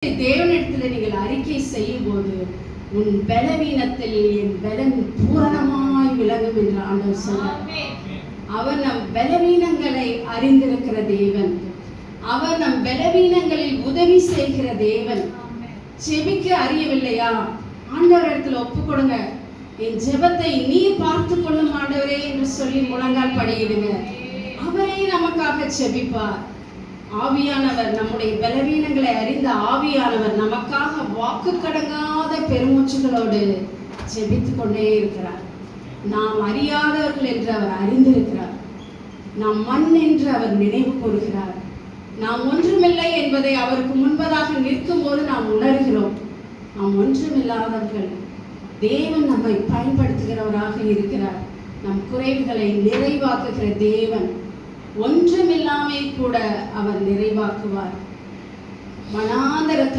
தேவனிடத்தில் நீங்கள் அறிக்கை செய்யும் போது உன் பலவீனத்தில் என் பலன் பூரணமாய் விளங்கும் என்று ஆண்டவர் சொன்னார். அவர் நம் பலவீனங்களை அறிந்திருக்கிற தேவன். அவர் நம் பலவீனங்களில் உதவி செய்கிற தேவன். செபிக்க அறியவில்லையா? ஆண்டவரிடத்தில் ஒப்பு கொடுங்க. என் ஜெபத்தை நீ பார்த்து கொள்ளும் ஆண்டவரே என்று சொல்லி முழங்கால் படியிடுங்க. அவரே நமக்காக செபிப்பார். ஆவியானவர், நம்முடைய பலவீனங்களை அறிந்த ஆவியானவர் நமக்காக வாக்கு கடங்காத பெருமூச்சுகளோடு ஜெபித்துக் கொண்டே இருக்கிறார். நாம் அறியாதவர்கள் என்று அவர் அறிந்திருக்கிறார். நாம் மண் என்று அவர் நினைவு கூறுகிறார். நாம் ஒன்றுமில்லை என்பதை அவருக்கு முன்பதாக நிற்கும் போது நாம் உணர்கிறோம். நாம் ஒன்றுமில்லாதவர்கள். தேவன் நம்மை பயன்படுத்துகிறவராக இருக்கிறார். நம் குறைவுகளை நிறைவாக்குகிற தேவன். ஒன்றுமில்லாமே கூட அவர் நிறைவாக்குவார். வனாந்தரத்தில்